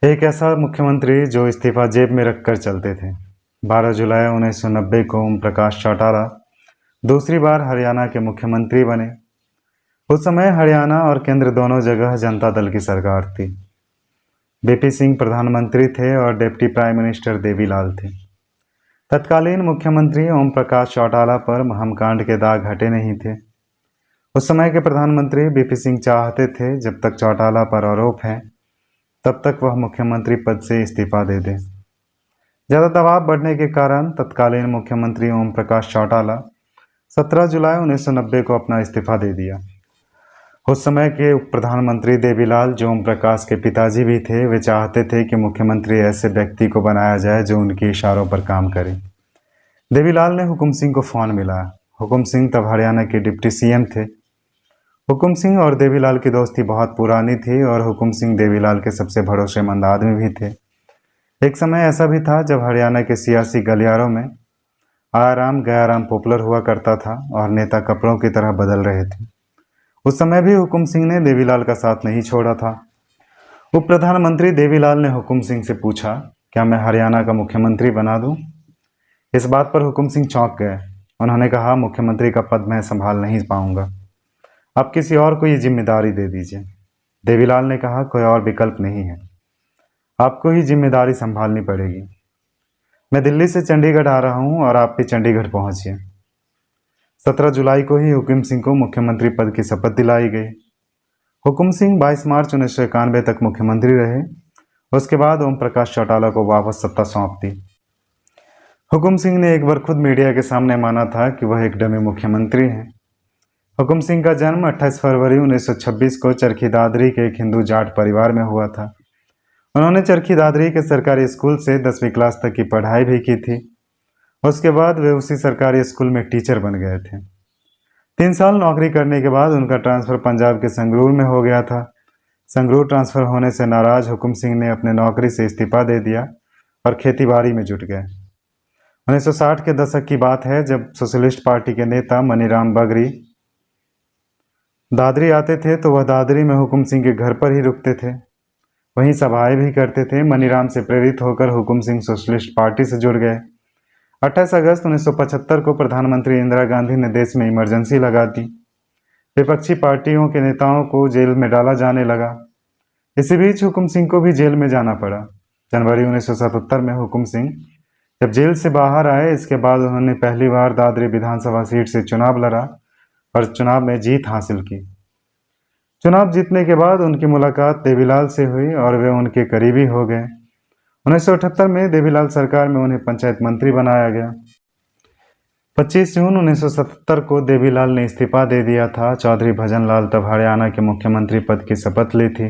एक ऐसा मुख्यमंत्री जो इस्तीफा जेब में रखकर चलते थे। 12 जुलाई 1990 को ओम प्रकाश चौटाला दूसरी बार हरियाणा के मुख्यमंत्री बने। उस समय हरियाणा और केंद्र दोनों जगह जनता दल की सरकार थी। बीपी सिंह प्रधानमंत्री थे और डिप्टी प्राइम मिनिस्टर देवीलाल थे। तत्कालीन मुख्यमंत्री ओम प्रकाश चौटाला पर महमकांड के दाग हटे नहीं थे। उस समय के प्रधानमंत्री बीपी सिंह चाहते थे जब तक चौटाला पर आरोप है तब तक वह मुख्यमंत्री पद से इस्तीफा दे दें। ज़्यादा दबाव बढ़ने के कारण तत्कालीन मुख्यमंत्री ओम प्रकाश चौटाला 17 जुलाई 1990 को अपना इस्तीफा दे दिया। उस समय के उप प्रधानमंत्री देवीलाल, जो ओम प्रकाश के पिताजी भी थे, वे चाहते थे कि मुख्यमंत्री ऐसे व्यक्ति को बनाया जाए जो उनके इशारों पर काम करे। देवीलाल ने हुकुम सिंह को फ़ोन मिलाया। हुकुम सिंह तब हरियाणा के डिप्टी सीएम थे। हुकुम सिंह और देवीलाल की दोस्ती बहुत पुरानी थी और हुकुम सिंह देवीलाल के सबसे भरोसेमंद आदमी भी थे। एक समय ऐसा भी था जब हरियाणा के सियासी गलियारों में आराम गयाराम पॉपुलर हुआ करता था और नेता कपड़ों की तरह बदल रहे थे। उस समय भी हुकुम सिंह ने देवीलाल का साथ नहीं छोड़ा था। उप प्रधानमंत्री देवीलाल ने हुकुम सिंह से पूछा, क्या मैं हरियाणा का मुख्यमंत्री बना दूं? इस बात पर हुकुम सिंह चौंक गए। उन्होंने कहा, मुख्यमंत्री का पद मैं संभाल नहीं पाऊंगा, आप किसी और को ये जिम्मेदारी दे दीजिए। देवीलाल ने कहा, कोई और विकल्प नहीं है, आपको ही जिम्मेदारी संभालनी पड़ेगी। मैं दिल्ली से चंडीगढ़ आ रहा हूँ और आप भी चंडीगढ़ पहुँचिए। 17 जुलाई को ही हुकुम सिंह को मुख्यमंत्री पद की शपथ दिलाई गई। हुकुम सिंह 22 मार्च 1991 तक मुख्यमंत्री रहे। उसके बाद ओम प्रकाश चौटाला को वापस सत्ता सौंप दी। हुकुम सिंह ने एक बार खुद मीडिया के सामने माना था कि वह एक डमी मुख्यमंत्री हैं। हुकुम सिंह का जन्म 28 फरवरी 1926 को चरखी दादरी के एक हिंदू जाट परिवार में हुआ था। उन्होंने चरखी दादरी के सरकारी स्कूल से 10वीं क्लास तक की पढ़ाई भी की थी। उसके बाद वे उसी सरकारी स्कूल में टीचर बन गए थे। 3 साल नौकरी करने के बाद उनका ट्रांसफ़र पंजाब के संगरूर में हो गया था। संगरूर ट्रांसफ़र होने से नाराज हुकुम सिंह ने अपने नौकरी से इस्तीफा दे दिया और खेतीबाड़ी में जुट गए। 1960 के दशक की बात है जब सोशलिस्ट पार्टी के नेता मनीराम बगरी दादरी आते थे तो वह दादरी में हुकुम सिंह के घर पर ही रुकते थे, वहीं सभाएं भी करते थे। मनीराम से प्रेरित होकर हुकुम सिंह सोशलिस्ट पार्टी से जुड़ गए। 28 अगस्त 1975 को प्रधानमंत्री इंदिरा गांधी ने देश में इमरजेंसी लगा दी। विपक्षी पार्टियों के नेताओं को जेल में डाला जाने लगा। इसी बीच हुकुम सिंह को भी जेल में जाना पड़ा। जनवरी 1977 में हुकुम सिंह जब जेल से बाहर आए, इसके बाद उन्होंने पहली बार दादरी विधानसभा सीट से चुनाव लड़ा और चुनाव में जीत हासिल की। चुनाव जीतने के बाद उनकी मुलाकात देवीलाल से हुई और वे उनके करीबी हो गए। 1978 में देवीलाल सरकार में उन्हें पंचायत मंत्री बनाया गया। 25 जून 1977 को देवीलाल ने इस्तीफा दे दिया था। चौधरी भजनलाल तब हरियाणा के मुख्यमंत्री पद की शपथ ली थी।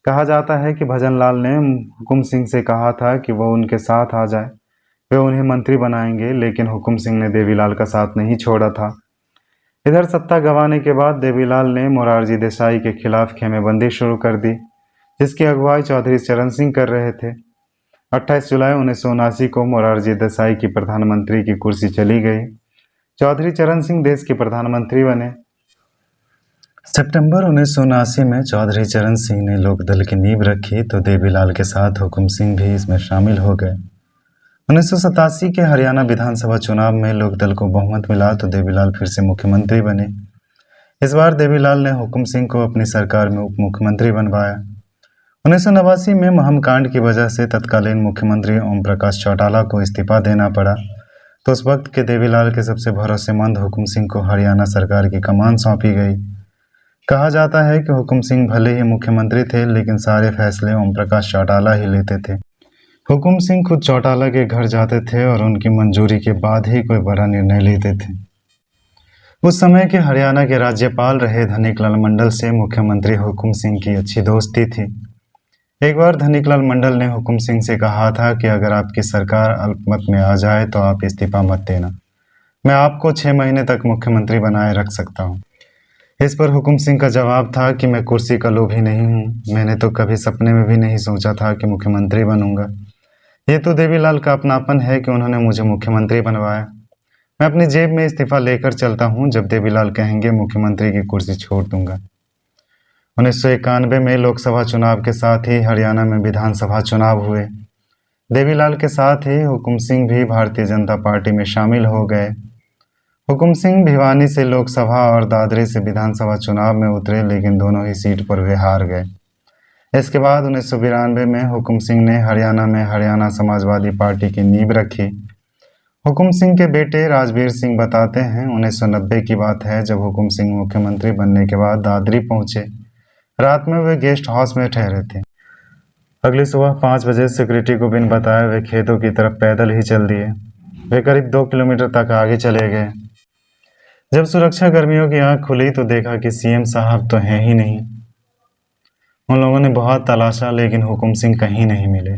कहा जाता है कि भजनलाल ने हुकुम सिंह से कहा था कि वो उनके साथ आ जाए, वे उन्हें मंत्री बनाएंगे, लेकिन हुकुम सिंह ने देवीलाल का साथ नहीं छोड़ा था। इधर सत्ता गंवाने के बाद देवीलाल ने मोरारजी देसाई के खिलाफ खेमेबंदी शुरू कर दी, जिसकी अगुवाई चौधरी चरण सिंह कर रहे थे। 28 जुलाई 1979 को मोरारजी देसाई की प्रधानमंत्री की कुर्सी चली गई। चौधरी चरण सिंह देश के प्रधानमंत्री बने। सितंबर 1979 में चौधरी चरण सिंह ने लोकदल की नींव रखी तो देवीलाल के साथ हुकुम सिंह भी इसमें शामिल हो गए। 1987 के हरियाणा विधानसभा चुनाव में लोकदल को बहुमत मिला तो देवीलाल फिर से मुख्यमंत्री बने। इस बार देवीलाल ने हुकुम सिंह को अपनी सरकार में उप मुख्यमंत्री बनवाया। 1989 में महमकांड की वजह से तत्कालीन मुख्यमंत्री ओम प्रकाश चौटाला को इस्तीफा देना पड़ा तो उस वक्त के देवीलाल के सबसे भरोसेमंद हुकुम सिंह को हरियाणा सरकार की कमान सौंपी गई। कहा जाता है कि हुकुम सिंह भले ही मुख्यमंत्री थे, लेकिन सारे फैसले ओम प्रकाश चौटाला ही लेते थे। हुकुम सिंह खुद चौटाला के घर जाते थे और उनकी मंजूरी के बाद ही कोई बड़ा निर्णय लेते थे। उस समय के हरियाणा के राज्यपाल रहे धनिकलाल मंडल से मुख्यमंत्री हुकुम सिंह की अच्छी दोस्ती थी। एक बार धनिकलाल मंडल ने हुकुम सिंह से कहा था कि अगर आपकी सरकार अल्पमत में आ जाए तो आप इस्तीफा मत देना, मैं आपको 6 महीने तक मुख्यमंत्री बनाए रख सकता हूँ। इस पर हुकुम सिंह का जवाब था कि मैं कुर्सी का लोभी नहीं हूँ, मैंने तो कभी सपने में भी नहीं सोचा था कि मुख्यमंत्री बनूंगा। ये तो देवीलाल का अपनापन है कि उन्होंने मुझे मुख्यमंत्री बनवाया। मैं अपनी जेब में इस्तीफा लेकर चलता हूँ, जब देवीलाल कहेंगे मुख्यमंत्री की कुर्सी छोड़ दूंगा। 1991 में लोकसभा चुनाव के साथ ही हरियाणा में विधानसभा चुनाव हुए। देवीलाल के साथ ही हुकुम सिंह भी भारतीय जनता पार्टी में शामिल हो गए। हुकुम सिंह भिवानी से लोकसभा और दादरी से विधानसभा चुनाव में उतरे, लेकिन दोनों ही सीट पर वे हार गए। इसके बाद 1992 में हुकुम सिंह ने हरियाणा में हरियाणा समाजवादी पार्टी की नींव रखी। हुकुम सिंह के बेटे राजवीर सिंह बताते हैं, 1990 की बात है जब हुकुम सिंह मुख्यमंत्री बनने के बाद दादरी पहुंचे। रात में वे गेस्ट हाउस में ठहरे थे। अगली सुबह 5 बजे सिक्योरिटी को बिन बताए वे खेतों की तरफ पैदल ही चल दिए। वे करीब 2 किलोमीटर तक आगे चले गए। जब सुरक्षा कर्मियों की आंख खुली तो देखा कि सीएम साहब तो हैं ही नहीं। उन लोगों ने बहुत तलाशा, लेकिन हुकुम सिंह कहीं नहीं मिले।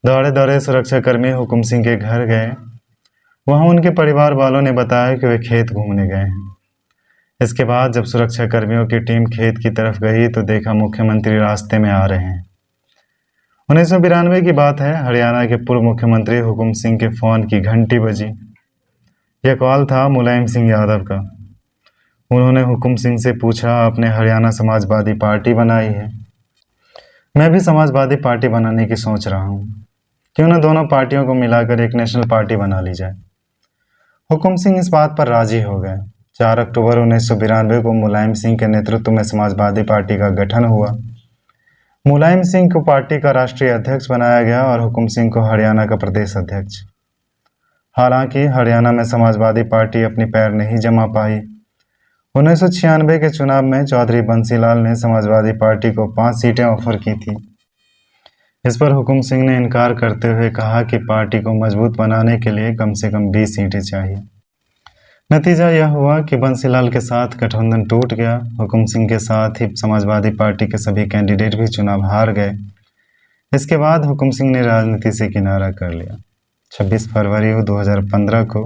दौड़े दौड़े सुरक्षा कर्मी हुकुम सिंह के घर गए। वहां उनके परिवार वालों ने बताया कि वे खेत घूमने गए हैं। इसके बाद जब सुरक्षा कर्मियों की टीम खेत की तरफ गई तो देखा मुख्यमंत्री रास्ते में आ रहे हैं। 1992 की बात है, हरियाणा के पूर्व मुख्यमंत्री हुकुम सिंह के फोन की घंटी बजी। यह कॉल था मुलायम सिंह यादव का। उन्होंने हुकुम सिंह से पूछा, आपने हरियाणा समाजवादी पार्टी बनाई है। मैं भी समाजवादी पार्टी बनाने की सोच रहा हूँ, क्यों न दोनों पार्टियों को मिलाकर एक नेशनल पार्टी बना ली जाए। हुकुम सिंह इस बात पर राजी हो गए। 4 अक्टूबर 1992 को मुलायम सिंह के नेतृत्व में समाजवादी पार्टी का गठन हुआ। मुलायम सिंह को पार्टी का राष्ट्रीय अध्यक्ष बनाया गया और हुकुम सिंह को हरियाणा का प्रदेश अध्यक्ष। हालांकि हरियाणा में समाजवादी पार्टी अपनी पैर नहीं जमा पाई। 1996 के चुनाव में चौधरी बंसीलाल ने समाजवादी पार्टी को 5 सीटें ऑफर की थी। इस पर हुकुम सिंह ने इनकार करते हुए कहा कि पार्टी को मजबूत बनाने के लिए कम से कम 20 सीटें चाहिए। नतीजा यह हुआ कि बंसीलाल के साथ गठबंधन टूट गया। हुकुम सिंह के साथ ही समाजवादी पार्टी के सभी कैंडिडेट भी चुनाव हार गए। इसके बाद हुकुम सिंह ने राजनीति से किनारा कर लिया। 26 फरवरी 2015 को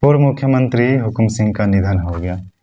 पूर्व मुख्यमंत्री हुकुम सिंह का निधन हो गया।